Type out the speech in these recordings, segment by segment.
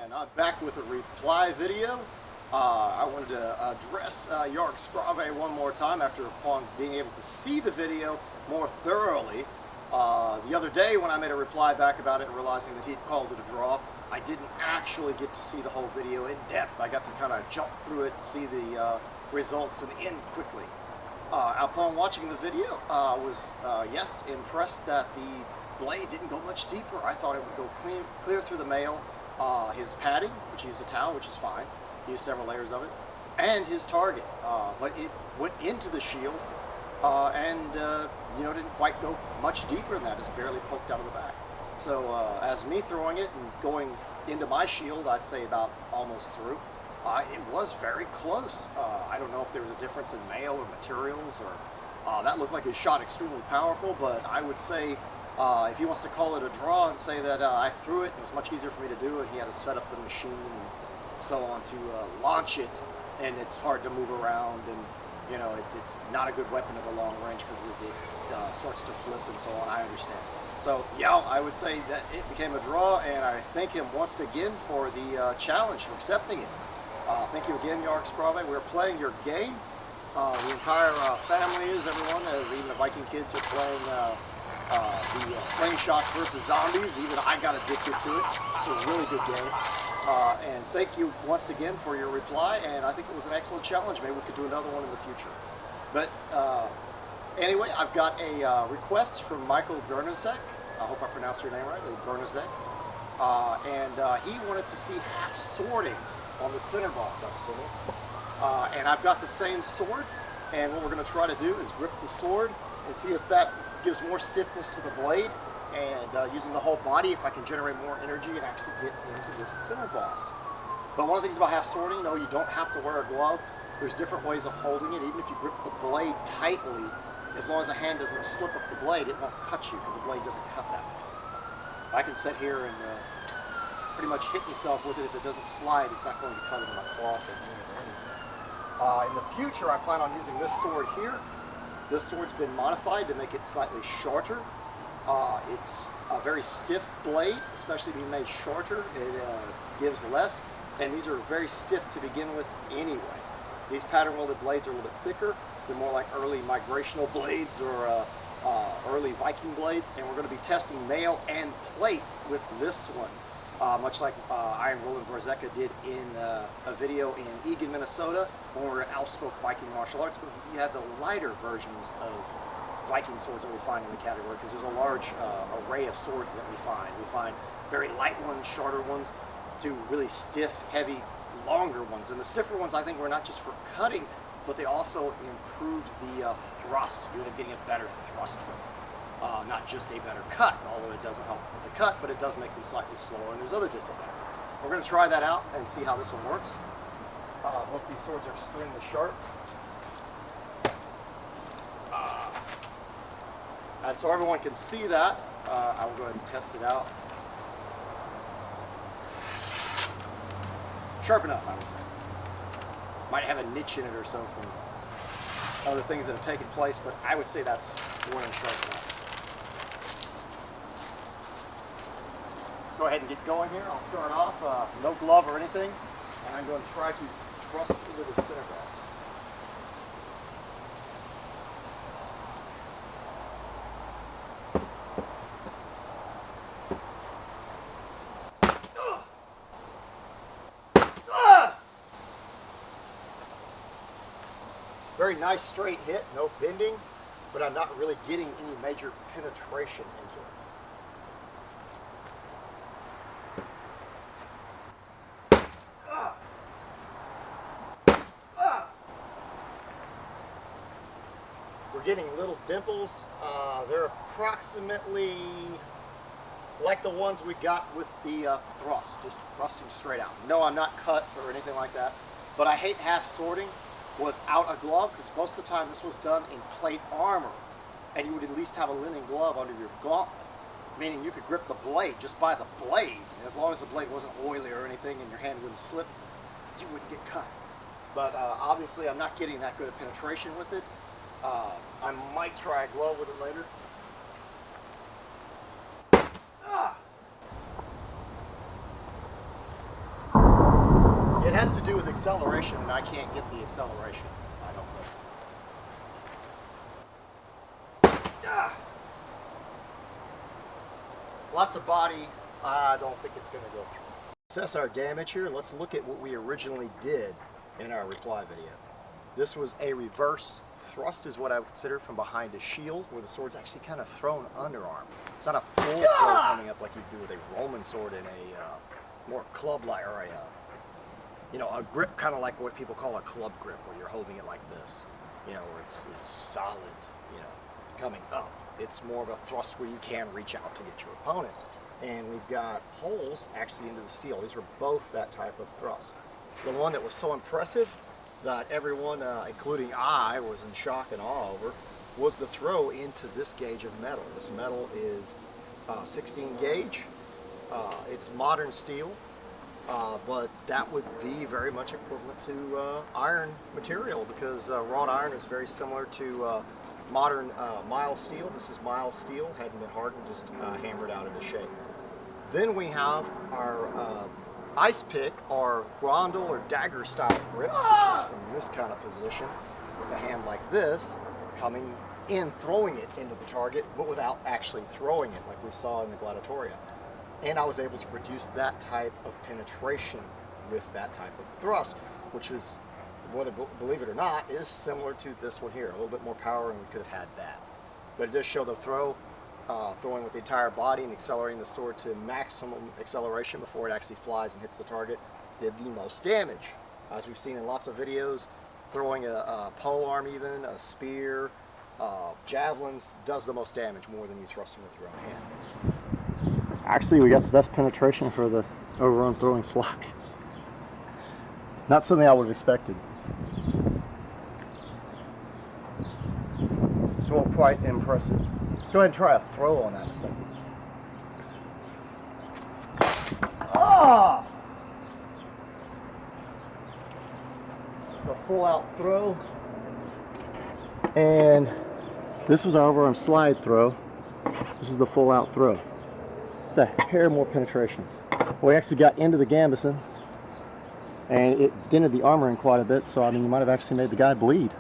And I'm back with a reply video. I wanted to address Joerg Sprave one more time after upon being able to see the video more thoroughly. The other day when I made a reply back about it and realizing that he'd called it a draw, I didn't actually get to see the whole video in depth. I got to kind of jump through it and see the results and end quickly. Upon watching the video, I was, yes, impressed that the blade didn't go much deeper. I thought it would go clear through the mail. His padding, which used a towel, which is fine. He used several layers of it. And his target. But it went into the shield and didn't quite go much deeper than that. It's barely poked out of the back. So as me throwing it and going into my shield, I'd say about almost through. It was very close. I don't know if there was a difference in mail or materials, or that looked like it shot extremely powerful, but I would say if he wants to call it a draw and say that I threw it, it was much easier for me to do it. He had to set up the machine and so on to launch it, and it's hard to move around, and it's not a good weapon at the long range because it starts to flip and so on. I understand. So yeah, I would say that it became a draw, and I thank him once again for the challenge, for accepting it. Thank you again, Joerg Sprave. We're playing your game. The entire family is, everyone, even the Viking Kids are playing the Slingshots versus Zombies. Even I got addicted to it. It's a really good game. And thank you once again for your reply, and I think it was an excellent challenge. Maybe we could do another one in the future. But anyway, I've got a request from Michael Gernazek. I hope I pronounced your name right, Gernazek. And he wanted to see half sorting on the center boss, I'm assuming. And I've got the same sword, and what we're going to try to do is grip the sword and see if that gives more stiffness to the blade, and using the whole body, if I can generate more energy and actually get into this center boss. But one of the things about half sorting, you don't have to wear a glove. There's different ways of holding it. Even if you grip the blade tightly, as long as the hand doesn't slip up the blade, it won't cut you because the blade doesn't cut that way. I can sit here and pretty much hit myself with it. If it doesn't slide, it's not going to cut into my cloth or anything. In the future, I plan on using this sword here. This sword's been modified to make it slightly shorter. It's a very stiff blade, especially being made shorter. It gives less, and these are very stiff to begin with anyway. These pattern welded blades are a little bit thicker. They're more like early migrational blades or early Viking blades, and we're going to be testing mail and plate with this one. Much like Iron Roland Borzeka did in a video in Egan, Minnesota, when we were at Outspoke Viking Martial Arts, but we had the lighter versions of Viking swords that we find in the category, because there's a large array of swords that we find. We find very light ones, shorter ones, to really stiff, heavy, longer ones. And the stiffer ones, I think, were not just for cutting, but they also improved the thrust, getting a better thrust from it. Not just a better cut, although it doesn't help with the cut, but it does make them slightly slower, and there's other disadvantages. We're going to try that out and see how this one works. Both these swords are extremely sharp. And so everyone can see that, I will go ahead and test it out. Sharp enough, I would say. Might have a niche in it or so from other things that have taken place, but I would say that's more than sharp enough. Go ahead and get going here. I'll start off, no glove or anything, and I'm going to try to thrust into the center boss. Very nice straight hit, no bending, but I'm not really getting any major penetration into it. We're getting little dimples. They're approximately like the ones we got with the thrust, just thrusting straight out. No, I'm not cut or anything like that, but I hate half sorting without a glove, because most of the time this was done in plate armor, and you would at least have a linen glove under your gauntlet, meaning you could grip the blade just by the blade, and as long as the blade wasn't oily or anything and your hand wouldn't slip, you wouldn't get cut. But obviously I'm not getting that good of penetration with it. I might try a glove with it later. It has to do with acceleration, and I can't get the acceleration. I don't know. Ah. Lots of body. I don't think it's going to go through. Assess our damage here. Let's look at what we originally did in our reply video. This was a reverse thrust, is what I would consider, from behind a shield, where the sword's actually kind of thrown underarm. It's not a full throw coming up like you do with a Roman sword in a more club-like, or a grip, kind of like what people call a club grip, where you're holding it like this, where it's solid, coming up. It's more of a thrust where you can reach out to get your opponent. And we've got holes actually into the steel. These were both that type of thrust. The one that was so impressive that everyone, including I, was in shock and awe over, was the throw into this gauge of metal. This metal is 16 gauge. It's modern steel, but that would be very much equivalent to iron material, because wrought iron is very similar to modern mild steel. This is mild steel, hadn't been hardened, just hammered out into shape. Then we have our ice pick, or rondel or dagger style grip, which is from this kind of position with a hand like this, coming in, throwing it into the target, but without actually throwing it like we saw in the gladiatoria. And I was able to produce that type of penetration with that type of thrust, which is, whether believe it or not, is similar to this one here. A little bit more power, and we could have had that. But it does show the throw, throwing with the entire body and accelerating the sword to maximum acceleration before it actually flies and hits the target, did the most damage. As we've seen in lots of videos, throwing a pole arm, even a spear, javelins, does the most damage, more than you thrusting with your own hand. Actually, we got the best penetration for the overrun throwing slide. Not something I would have expected. Still quite impressive. Let's go ahead and try a throw on that in a second. Ah! It's a full out throw. And this was our overarm slide throw. This is the full out throw. It's a hair more penetration. We actually got into the gambeson, and it dented the armor in quite a bit, so I mean, you might have actually made the guy bleed.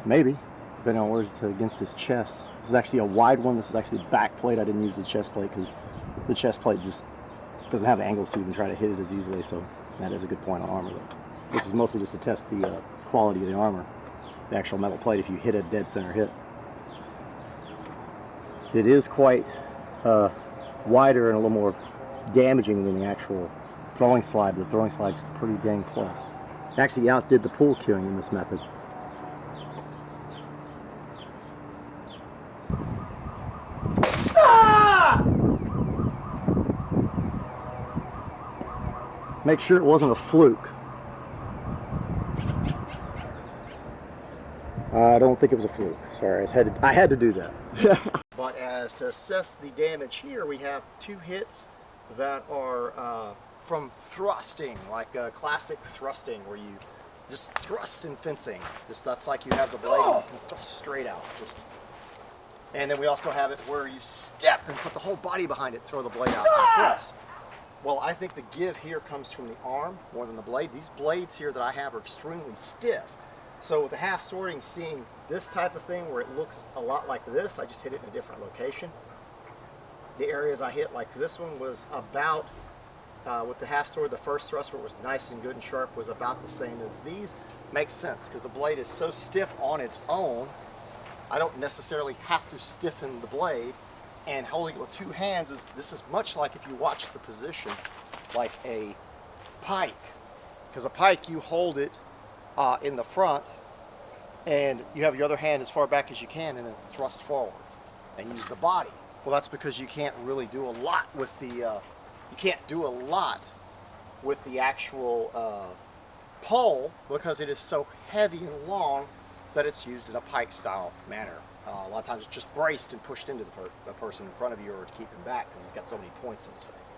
Maybe, depending on where it's against his chest. This is actually a wide one. This is actually back plate. I didn't use the chest plate because the chest plate just doesn't have angles to even try to hit it as easily, so that is a good point on armor though. This is mostly just to test the quality of the armor, the actual metal plate, if you hit a dead center hit. It is quite wider and a little more damaging than the actual throwing slide, but the throwing slide's pretty dang close. It actually outdid the pool cueing in this method. Ah! Make sure it wasn't a fluke. I don't think it was a fluke. Sorry, I had to do that. But as to assess the damage here, we have two hits that are from thrusting, like classic thrusting, where you just thrust in fencing. That's like you have the blade and you can thrust straight out. And then we also have it where you step and put the whole body behind it, throw the blade out and thrust. Well, I think the give here comes from the arm more than the blade. These blades here that I have are extremely stiff. So with the half swording, seeing this type of thing where it looks a lot like this, I just hit it in a different location. The areas I hit, like this one, was about, with the half sword, the first thrust where it was nice and good and sharp was about the same as these. Makes sense, because the blade is so stiff on its own, I don't necessarily have to stiffen the blade. And holding it with two hands, this is much like if you watch the position like a pike. Because a pike, you hold it in the front, and you have your other hand as far back as you can and then thrust forward and use the body. Well, that's because you can't really do a lot with the actual pole, because it is so heavy and long that it's used in a pike style manner. A lot of times it's just braced and pushed into the person in front of you, or to keep him back because he's got so many points in his face.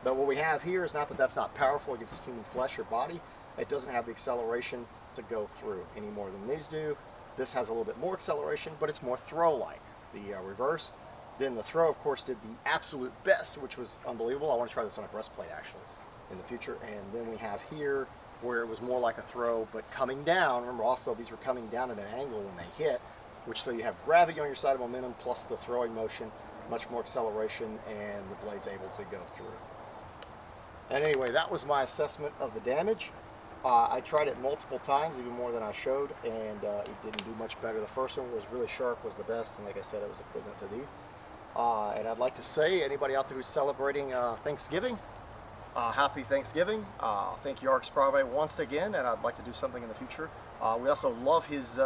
But what we have here is not that that's not powerful against human flesh or body. It doesn't have the acceleration to go through any more than these do. This has a little bit more acceleration, but it's more throw-like. The reverse. Then the throw, of course, did the absolute best, which was unbelievable. I want to try this on a breastplate, actually. in the future. And then we have here where it was more like a throw, but coming down. Remember also these were coming down at an angle when they hit, which so you have gravity on your side of momentum plus the throwing motion, much more acceleration, and the blade's able to go through. And anyway, that was my assessment of the damage. I tried it multiple times, even more than I showed, and it didn't do much better. The first one was really sharp, was the best, and like I said, it was equivalent to these. And I'd like to say, anybody out there who's celebrating Thanksgiving, happy Thanksgiving. Thank Joerg Sprave once again, and I'd like to do something in the future. We also love his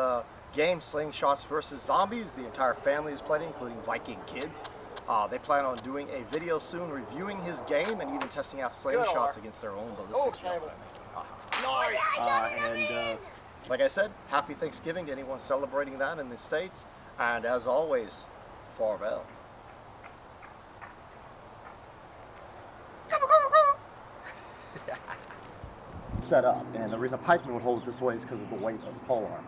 game, Slingshots versus Zombies. The entire family is playing, including Viking Kids. They plan on doing a video soon reviewing his game and even testing out Slingshots against their own ballistic weapon. And like I said, happy Thanksgiving to anyone celebrating that in the States. And as always, farewell. Set up, and the reason a pikeman would hold it this way is because of the weight of the pole arm.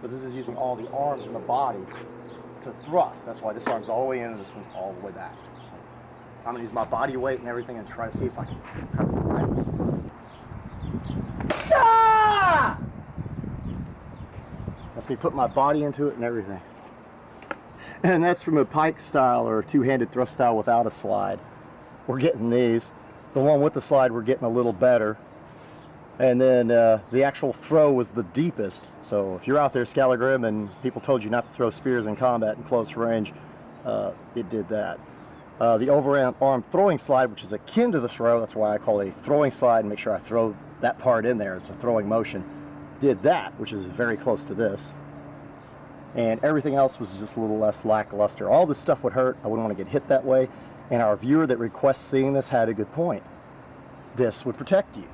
But this is using all the arms in the body to thrust. That's why this arm's all the way in and this one's all the way back. So I'm going to use my body weight and everything and try to see if I can cut these rifles through. That's me putting my body into it and everything. And that's from a pike style or two-handed thrust style without a slide. We're getting these. The one with the slide we're getting a little better. And then the actual throw was the deepest. So if you're out there Scalagrim and people told you not to throw spears in combat in close range, it did that. The overarm throwing slide, which is akin to the throw, that's why I call it a throwing slide and make sure I throw that part in there. It's a throwing motion. Did that, which is very close to this. And everything else was just a little less lackluster. All this stuff would hurt. I wouldn't want to get hit that way. And our viewer that requests seeing this had a good point. This would protect you.